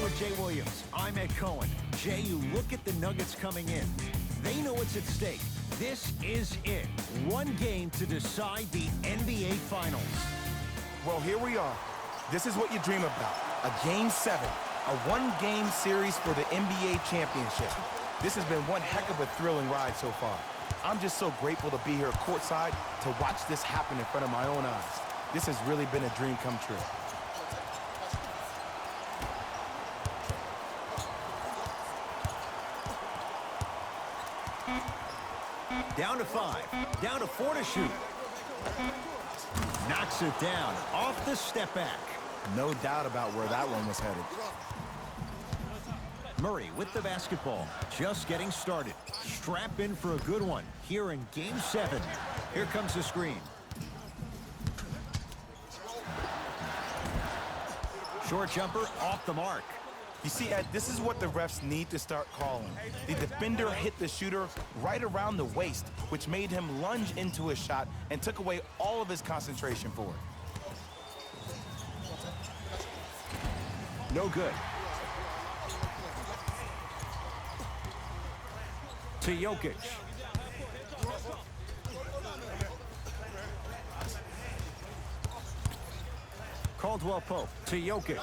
with Jay Williams. I'm Ed Cohen. Jay, you look at the Nuggets coming in. They know what's at stake. This is it. One game to decide the NBA Finals. Well, here we are. This is what you dream about. A Game 7. A one-game series for the NBA championship. This has been one heck of a thrilling ride so far. I'm just so grateful to be here courtside to watch this happen in front of my own eyes. This has really been a dream come true. Down to 5. Down to 4 to shoot. Knocks it down off the step back. No doubt about where that one was headed. Murray with the basketball, just getting started. Strap in for a good one here in Game 7. Here comes the screen. Short jumper off the mark. You see, Ed, this is what the refs need to start calling. The defender hit the shooter right around the waist, which made him lunge into his shot and took away all of his concentration for it. No good. To Jokic. Caldwell Pope to Jokic.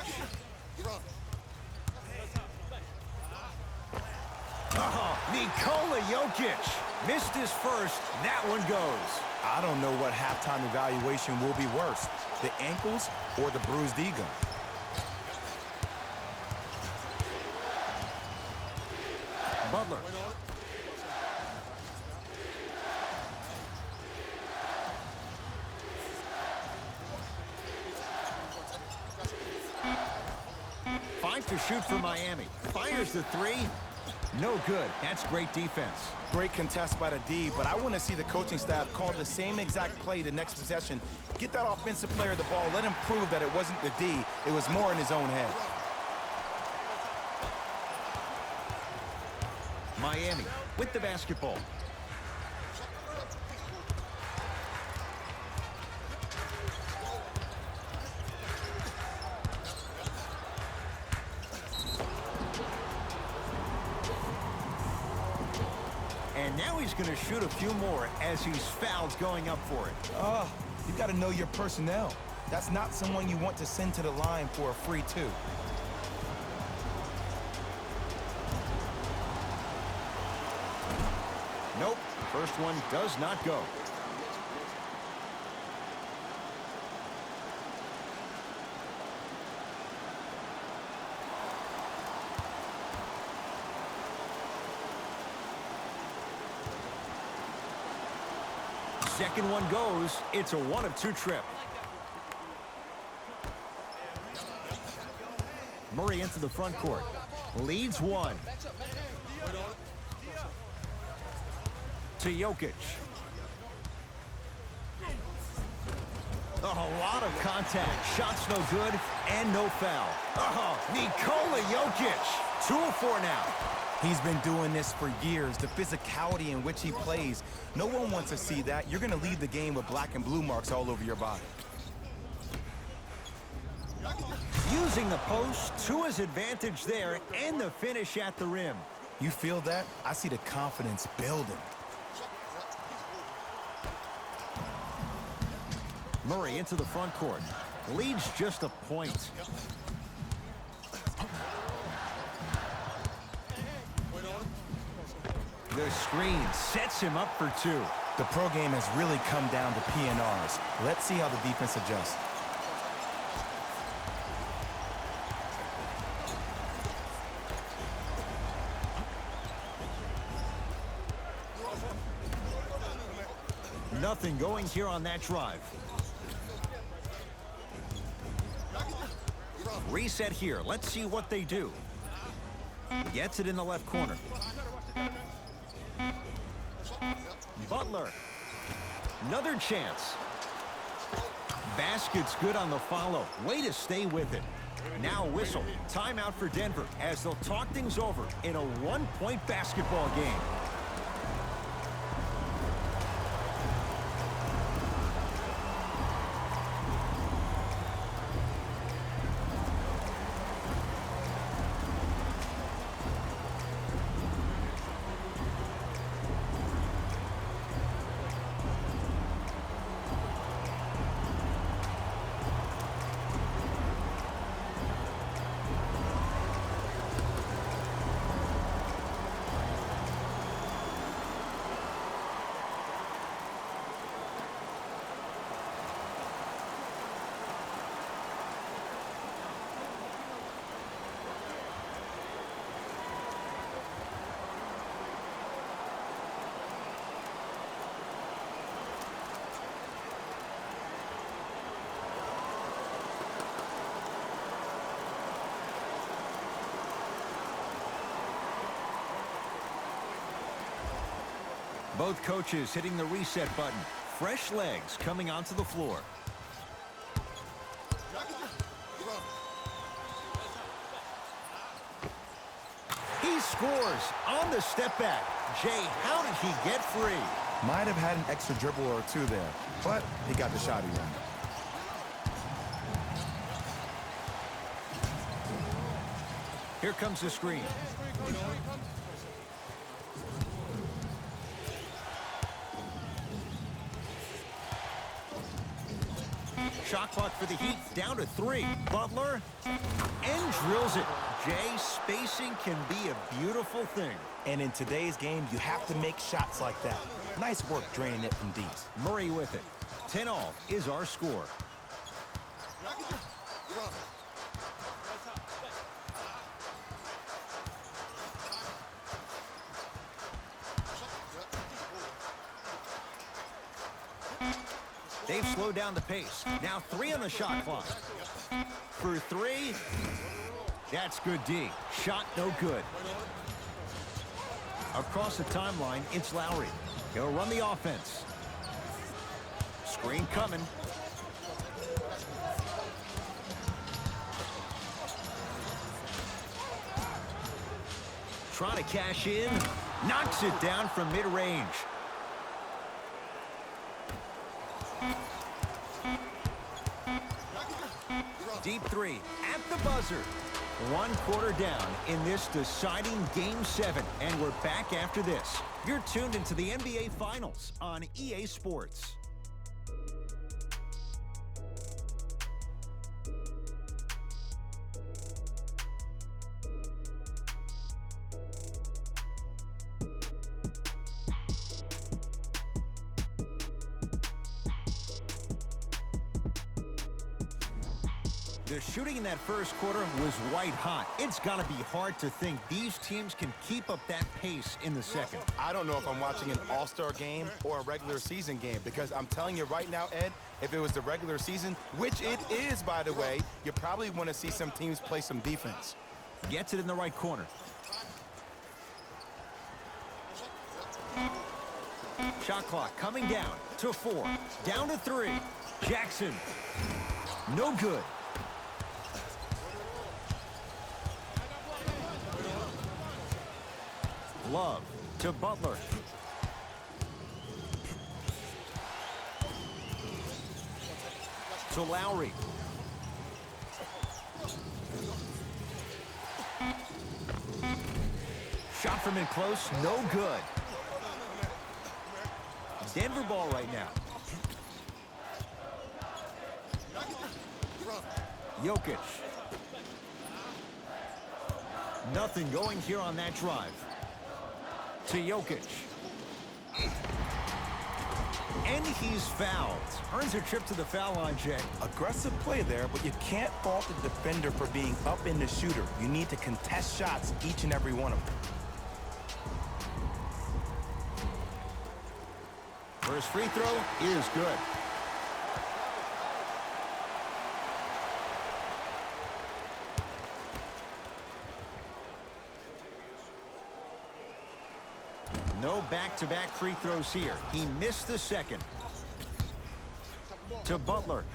Oh, Nikola Jokic missed his first. That one goes. I don't know what halftime evaluation will be worse, the ankles or the bruised ego. Butler. Five to shoot for Miami. Fires the three. No good. That's great defense. Great contest by the D, but I want to see the coaching staff call the same exact play the next possession. Get that offensive player the ball. Let him prove that it wasn't the D. It was more in his own head. Miami with the basketball. And now he's going to shoot a few more as he's fouled going up for it. You got to know your personnel. That's not someone you want to send to the line for a free two. Nope, first one does not go. Second one goes. It's a 1 of 2 trip. Murray into the front court. Leads one. To Jokic. Oh, a lot of contact. Shots no good and no foul. Oh, Nikola Jokic. 2 of 4 now. He's been doing this for years. The physicality in which he plays. No one wants to see that. You're going to leave the game with black and blue marks all over your body. Using the post to his advantage there and the finish at the rim. You feel that? I see the confidence building. Murray into the front court. Leads just a point. The screen sets him up for 2. The pro game has really come down to PNRs. Let's see how the defense adjusts. Nothing going here on that drive. Reset here. Let's see what they do. Gets it in the left corner. Butler. Another chance. Basket's good on the follow. Way to stay with it. Now whistle. Timeout for Denver as they'll talk things over in a 1-point basketball game. Both coaches hitting the reset button. Fresh legs coming onto the floor. He scores on the step back. Jay, how did he get free? Might have had an extra dribble or two there, but he got the shot he wanted. Here comes the screen. Shot clock for the Heat, down to 3. Butler, and drills it. Jay, spacing can be a beautiful thing. And in today's game, you have to make shots like that. Nice work draining it from deep. Murray with it. 10-all is our score. They've slowed down the pace. Now 3 on the shot clock. For 3, that's good D. Shot no good. Across the timeline, it's Lowry. He'll run the offense. Screen coming. Trying to cash in. Knocks it down from mid-range. Deep 3 at the buzzer. 1 quarter down in this deciding Game 7, and we're back after this. You're tuned into the NBA Finals on EA Sports. The shooting in that first quarter was white hot. It's got to be hard to think these teams can keep up that pace in the second. I don't know if I'm watching an all-star game or a regular season game, because I'm telling you right now, Ed, if it was the regular season, which it is, by the way, you probably want to see some teams play some defense. Gets it in the right corner. Shot clock coming down to 4. Down to 3. Jackson. No good. Love to Butler. To Lowry. Shot from in close, no good. Denver ball right now. Jokic. Nothing going here on that drive. To Jokic. And he's fouled. Earns a trip to the foul line, Jay. Aggressive play there, but you can't fault the defender for being up in the shooter. You need to contest shots, each and every one of them. First free throw is good. No back-to-back free throws here. He missed the second. To Butler.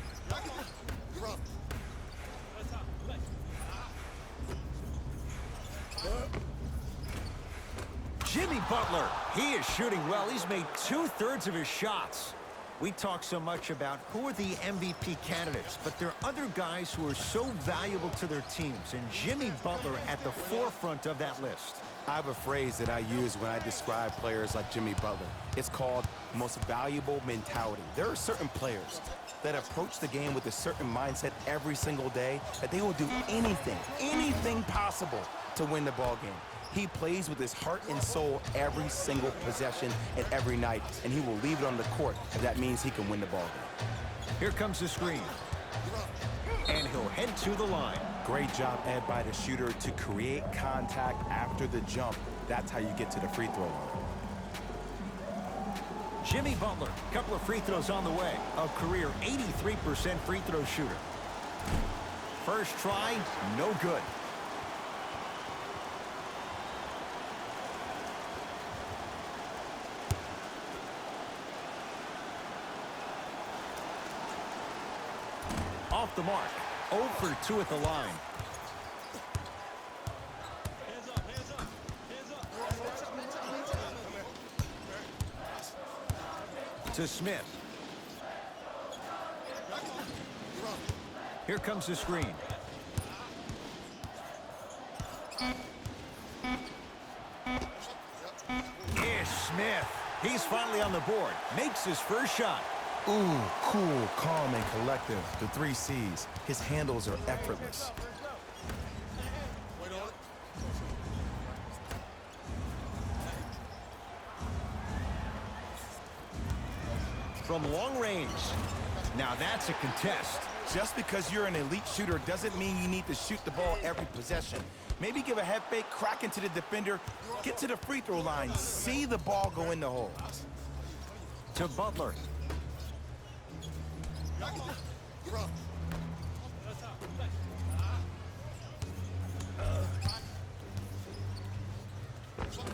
Jimmy Butler. He is shooting well. He's made 2/3 of his shots. We talk so much about who are the MVP candidates, but there are other guys who are so valuable to their teams, and Jimmy Butler at the forefront of that list. I have a phrase that I use when I describe players like Jimmy Butler. It's called most valuable mentality. There are certain players that approach the game with a certain mindset every single day that they will do anything possible to win the ball game. He plays with his heart and soul every single possession and every night, and he will leave it on the court if that means he can win the ball game. Here comes the screen. And he'll head to the line. Great job, Ed, by the shooter to create contact after the jump. That's how you get to the free throw line. Jimmy Butler, a couple of free throws on the way. A career 83% free throw shooter. First try, no good. off the mark. 0 for 2 at the line. To Smith. Here comes the screen. Smith. He's finally on the board. Makes his first shot. Ooh, cool, calm, and collective. The 3 C's. His handles are effortless. From long range. Now that's a contest. Just because you're an elite shooter doesn't mean you need to shoot the ball every possession. Maybe give a head fake, crack into the defender, get to the free throw line, see the ball go in the hole. To Butler.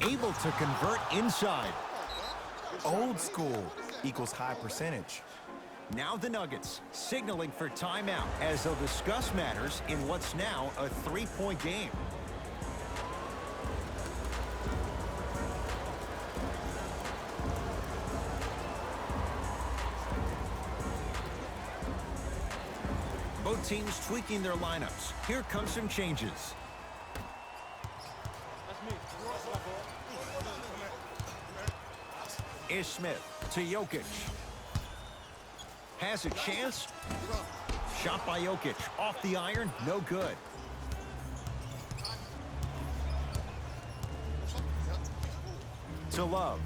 Able to convert inside. Old school equals high percentage. Now the Nuggets signaling for timeout as they'll discuss matters in what's now a 3-point game. Both teams tweaking their lineups. Here come some changes. Smith to Jokic. Has a chance. Shot by Jokic. Off the iron. No good. To Love.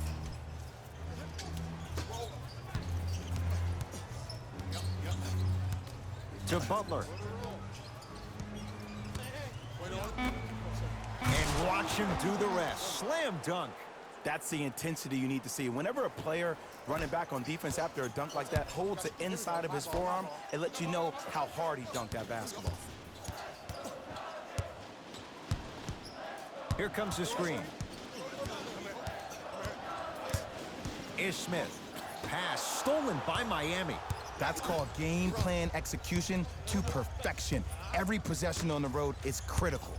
To Butler. And watch him do the rest. Slam dunk. That's the intensity you need to see. Whenever a player running back on defense after a dunk like that holds the inside of his forearm, it lets you know how hard he dunked that basketball. Here comes the screen. Smith. Pass stolen by Miami. That's called game plan execution to perfection. Every possession on the road is critical.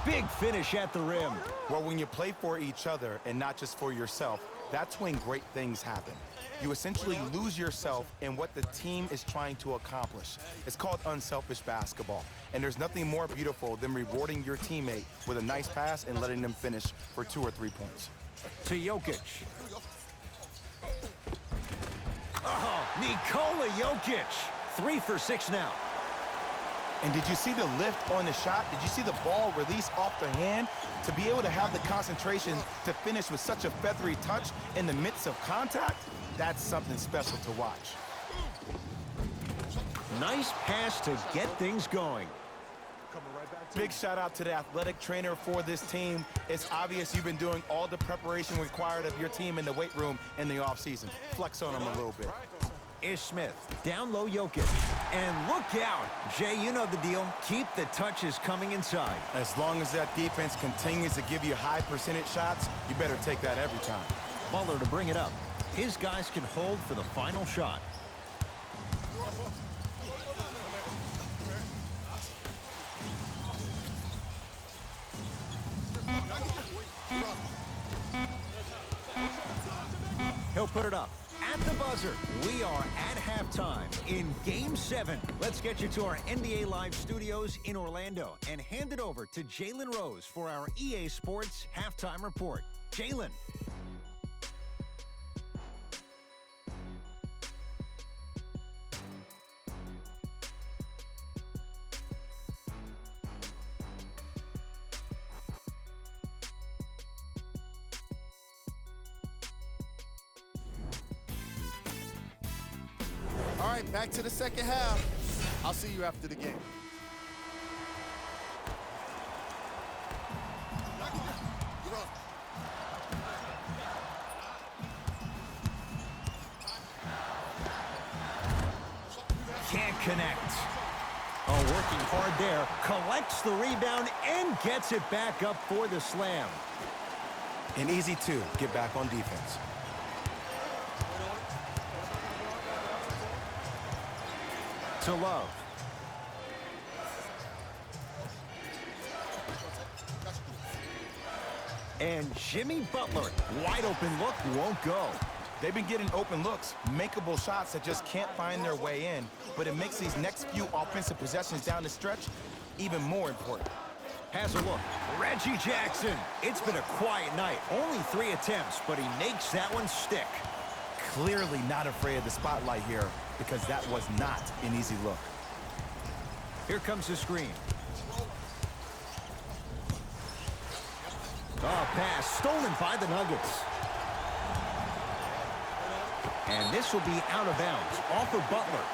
Big finish at the rim. Well, when you play for each other and not just for yourself, that's when great things happen. You essentially lose yourself in what the team is trying to accomplish. It's called unselfish basketball. And there's nothing more beautiful than rewarding your teammate with a nice pass and letting them finish for 2 or 3 points. To Jokic. Oh, Nikola Jokic. 3 for 6 now. And did you see the lift on the shot? Did you see the ball release off the hand? To be able to have the concentration to finish with such a feathery touch in the midst of contact, that's something special to watch. Nice pass to get things going. Big shout out to the athletic trainer for this team. It's obvious you've been doing all the preparation required of your team in the weight room in the offseason. Flex on them a little bit. Smith, down low Jokic. And look out. Jay, you know the deal. Keep the touches coming inside. As long as that defense continues to give you high percentage shots, you better take that every time. Butler to bring it up. His guys can hold for the final shot. He'll put it up. At the buzzer, we are at halftime in Game 7. Let's get you to our NBA Live studios in Orlando and hand it over to Jalen Rose for our EA Sports Halftime Report. Jalen. All right, back to the second half. I'll see you after the game. Can't connect. Oh, working hard there. Collects the rebound and gets it back up for the slam. An easy two. Get back on defense. To Love. And Jimmy Butler, wide open look, won't go. They've been getting open looks, makeable shots that just can't find their way in, but it makes these next few offensive possessions down the stretch even more important. Has a look. Reggie Jackson. It's been a quiet night. Only 3 attempts, but he makes that one stick. Clearly not afraid of the spotlight here because that was not an easy look. Here comes the screen. Oh, pass stolen by the Nuggets. And this will be out of bounds off of Butler.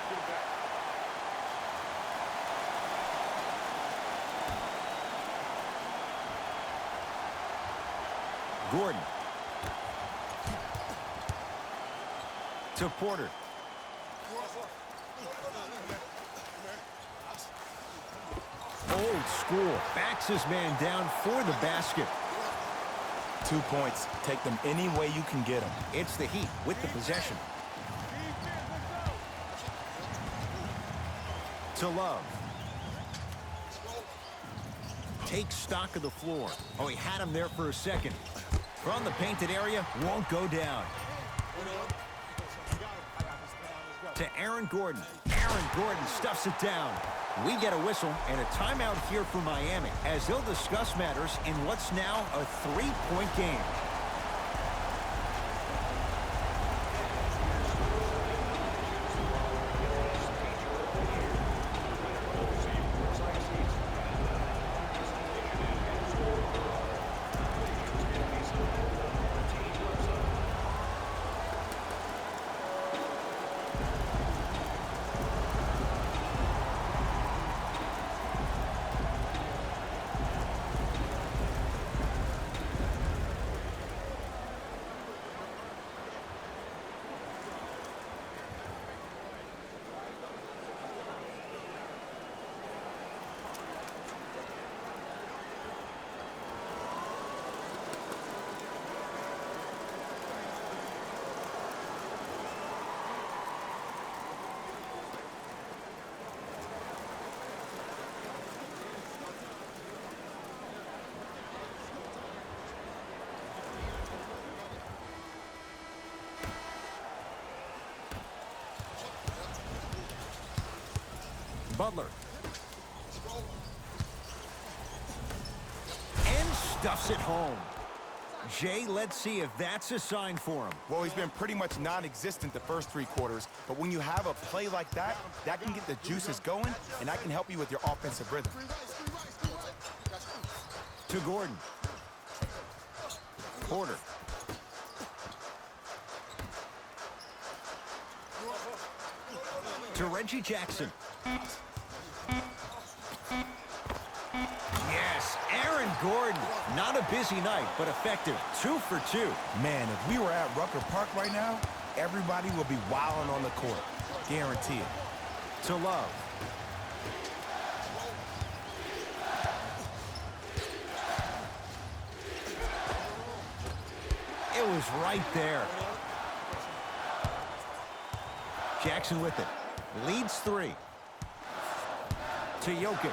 Gordon. To Porter. Old school. Backs his man down for the basket. 2 points. Take them any way you can get them. It's the Heat with the possession. To Love. Takes stock of the floor. Oh, he had him there for a second. From the painted area, won't go down. To Aaron Gordon. Aaron Gordon stuffs it down. We get a whistle and a timeout here for Miami as they'll discuss matters in what's now a 3-point game. Butler. And stuffs it home. Jay, let's see if that's a sign for him. Well, he's been pretty much non-existent the first 3 quarters, but when you have a play like that, that can get the juices going, and that can help you with your offensive rhythm. To Gordon. Porter. To Reggie Jackson. Yes, Aaron Gordon. Not a busy night, but effective. 2 for 2. Man, if we were at Rucker Park right now, everybody would be wilding on the court. Guarantee it. To Love. It was right there. Jackson with it. Leads 3. To Jokic.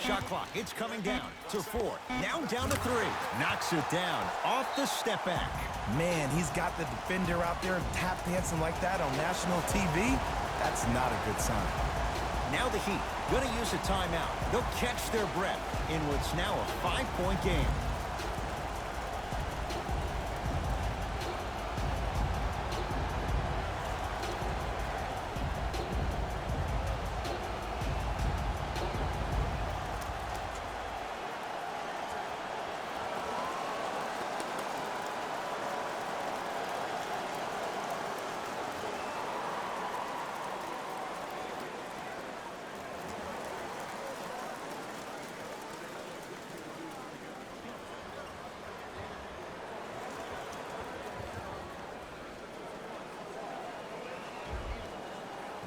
Shot clock, it's coming down to 4. Now down to 3. Knocks it down off the step back. Man, he's got the defender out there tap dancing like that on national TV. That's not a good sign. Now the Heat going to use a timeout. They'll catch their breath in what's now a 5-point game.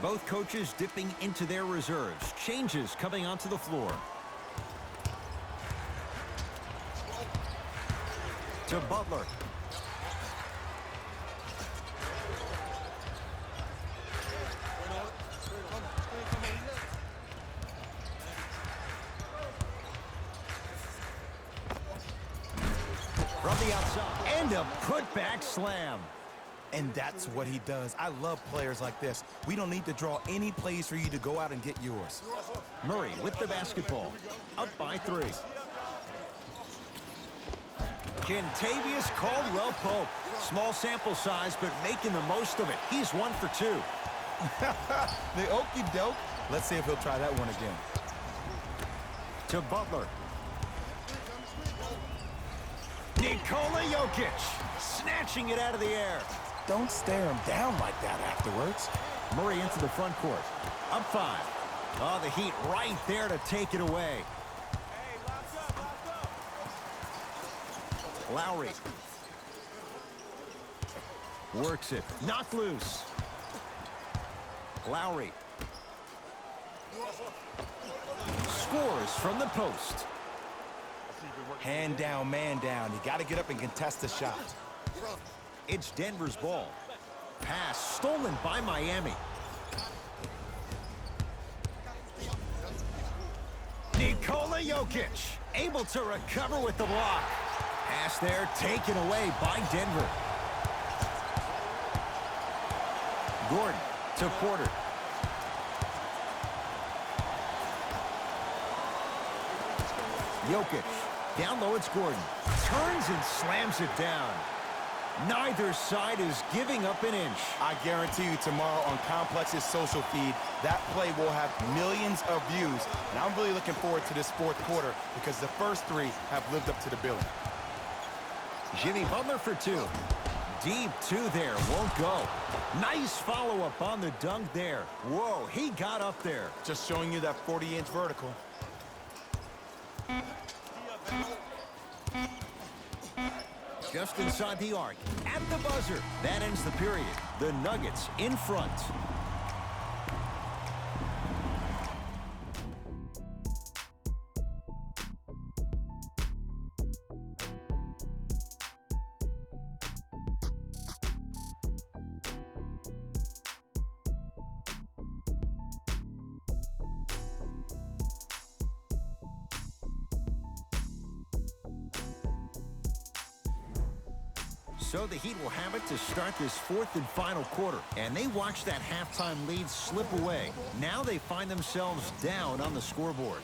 Both coaches dipping into their reserves. Changes coming onto the floor. To Butler. From the outside. And a putback slam. And that's what he does. I love players like this. We don't need to draw any plays for you to go out and get yours. Murray with the basketball. Up by 3. Kentavious Caldwell-Pope. Small sample size, but making the most of it. He's 1 for 2. The okie doke. Let's see if he'll try that one again. To Butler. Nikola Jokic. Snatching it out of the air. Don't stare him down like that afterwards. Murray into the front court. Up 5. Oh, the Heat right there to take it away. Lowry. Works it. Knocked loose. Lowry. Scores from the post. Hand down, man down. You got to get up and contest the shot. It's Denver's ball. Pass stolen by Miami. Nikola Jokic able to recover with the block. Pass there taken away by Denver. Gordon to Porter. Jokic. Down low, it's Gordon. Turns and slams it down. Neither side is giving up an inch. I guarantee you tomorrow on Complex's social feed, that play will have millions of views. And I'm really looking forward to this fourth quarter because the first 3 have lived up to the billing. Jimmy Butler for 2. Deep 2 there. Won't go. Nice follow-up on the dunk there. Whoa, he got up there. Just showing you that 40-inch vertical. Just inside the arc. At the buzzer. That ends the period. The Nuggets in front. So the Heat will have it to start this 4th and final quarter. And they watch that halftime lead slip away. Now they find themselves down on the scoreboard.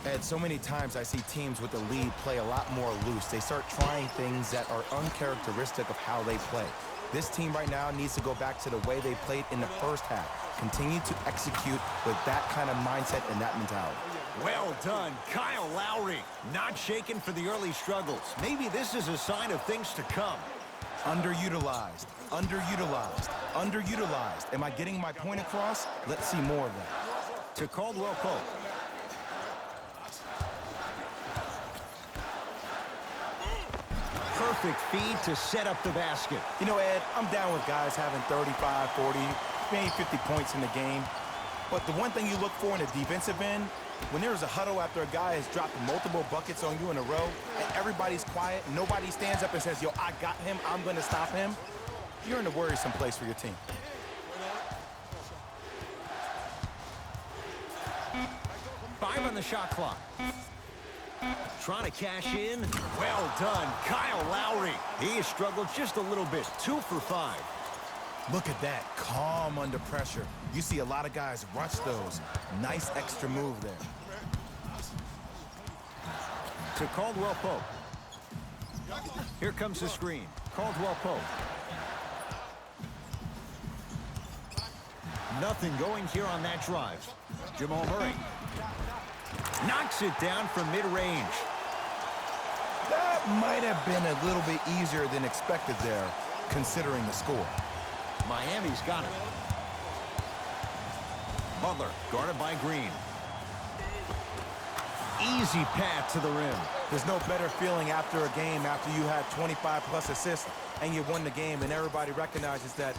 Ed, so many times I see teams with the lead play a lot more loose. They start trying things that are uncharacteristic of how they play. This team right now needs to go back to the way they played in the first half. Continue to execute with that kind of mindset and that mentality. Well done, Kyle Lowry. Not shaken for the early struggles. Maybe this is a sign of things to come. Underutilized, underutilized, underutilized. Am I getting my point across? Let's see more of that. To Caldwell-Pope. Perfect feed to set up the basket. You know, Ed, I'm down with guys having 35, 40, maybe 50 points in the game. But the one thing you look for in a defensive end, when there's a huddle after a guy has dropped multiple buckets on you in a row, and everybody's quiet, nobody stands up and says, yo, I got him, I'm going to stop him, you're in a worrisome place for your team. Five on the shot clock. Trying to cash in. Well done, Kyle Lowry. He has struggled just a little bit. 2 for 5. Look at that, calm under pressure. You see a lot of guys rush those. Nice extra move there. To Caldwell-Pope. Here comes the screen. Caldwell-Pope. Nothing going here on that drive. Jamal Murray. Knocks it down from mid-range. That might have been a little bit easier than expected there, considering the score. Miami's got it. Butler guarded by Green. Easy path to the rim. There's no better feeling after a game after you had 25-plus assists and you won the game and everybody recognizes that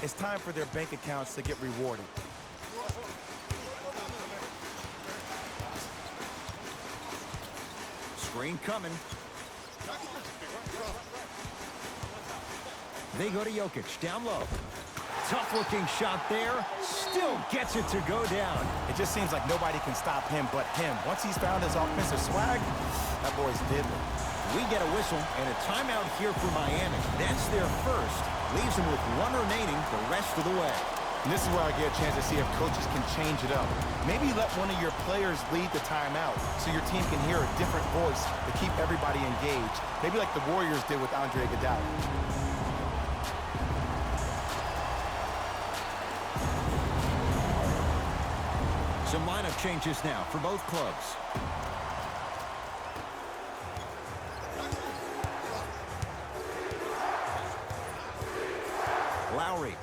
It's time for their bank accounts to get rewarded. Screen coming. They go to Jokic, down low. Tough-looking shot there. Still gets it to go down. It just seems like nobody can stop him but him. Once he's found his offensive swag, that boy's diddly. We get a whistle and a timeout here for Miami. That's their first. Leaves them with one remaining the rest of the way. And this is where I get a chance to see if coaches can change it up. Maybe let one of your players lead the timeout so your team can hear a different voice to keep everybody engaged. Maybe like the Warriors did with Andre Iguodala. Some lineup changes now for both clubs. Lowry.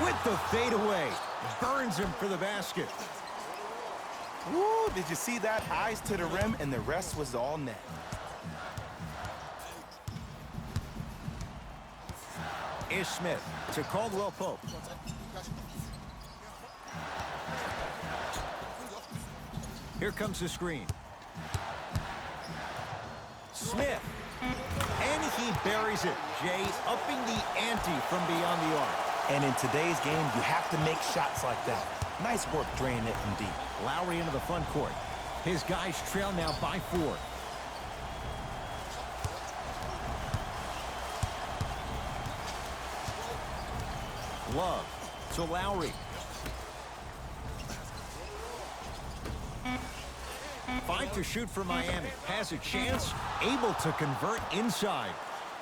With the fadeaway. Burns him for the basket. Woo, did you see that? Eyes to the rim, and the rest was all net. Is Smith to Caldwell Pope. Here comes the screen. Smith. And he buries it. Jay upping the ante from beyond the arc. And in today's game, you have to make shots like that. Nice work draining it from deep. Lowry into the front court. His guys trail now by 4. Love to Lowry. 5 to shoot for Miami. Has a chance, able to convert inside.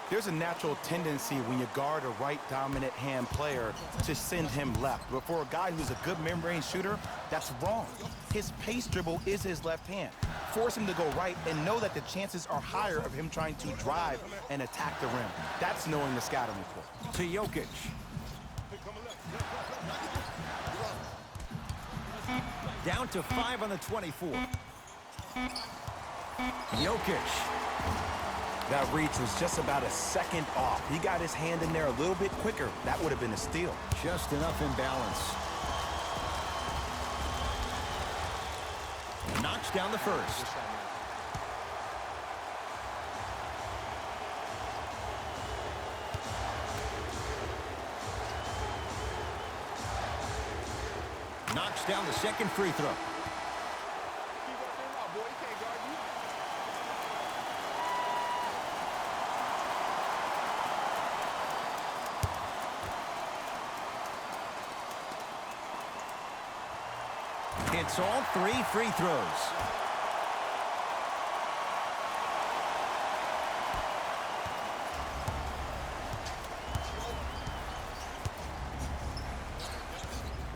There's a natural tendency when you guard a right dominant hand player to send him left. But for a guy who's a good mid-range shooter, that's wrong. His pace dribble is his left hand. Force him to go right and know that the chances are higher of him trying to drive and attack the rim. That's knowing the scouting report. To Jokic. Down to 5 on the 24. Jokic. That reach was just about a second off. He got his hand in there a little bit quicker. That would have been a steal. Just enough imbalance. Knocks down the first. Knocks down the second free throw. It's all 3 free throws.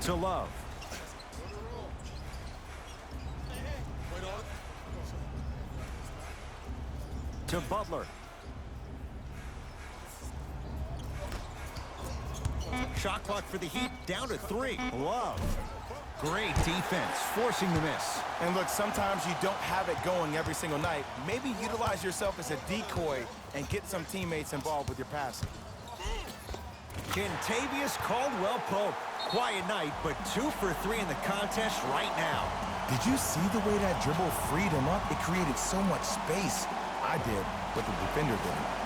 To Love. To Butler. Shot clock for the Heat, down to 3. Love. Great defense, forcing the miss. And look, sometimes you don't have it going every single night. Maybe utilize yourself as a decoy and get some teammates involved with your passing. Kentavious Caldwell-Pope. Quiet night, but 2 for 3 in the contest right now. Did you see the way that dribble freed him up? It created so much space. I did, but the defender didn't.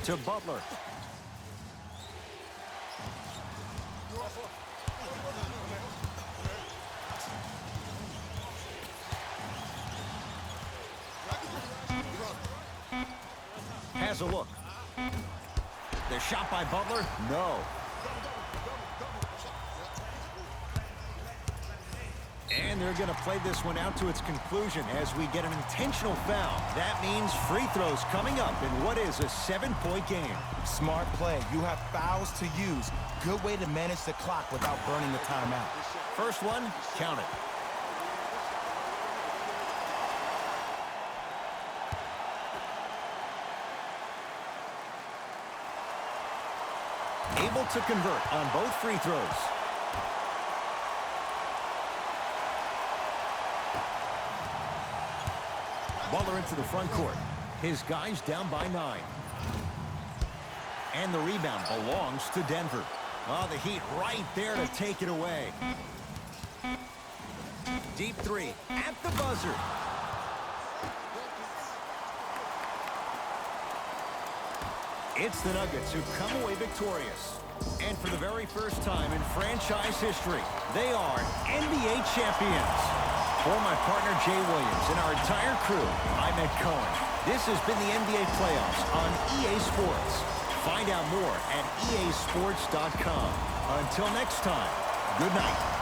To Butler. Has a look. The shot by Butler? No. And they're going to play this one out to its conclusion as we get an intentional foul. That means free throws coming up in what is a 7-point game. Smart play. You have fouls to use. good way to manage the clock without burning the timeout. First one, count it. Able to convert on both free throws. Butler into the front court. His guys down by 9. And the rebound belongs to Denver. Oh, the Heat right there to take it away. Deep three at the buzzer. It's the Nuggets who come away victorious. And for the very first time in franchise history, they are NBA champions. For my partner Jay Williams and our entire crew, I'm Ed Cohen. This has been the NBA playoffs on EA Sports. Find out more at easports.com. Until next time, good night.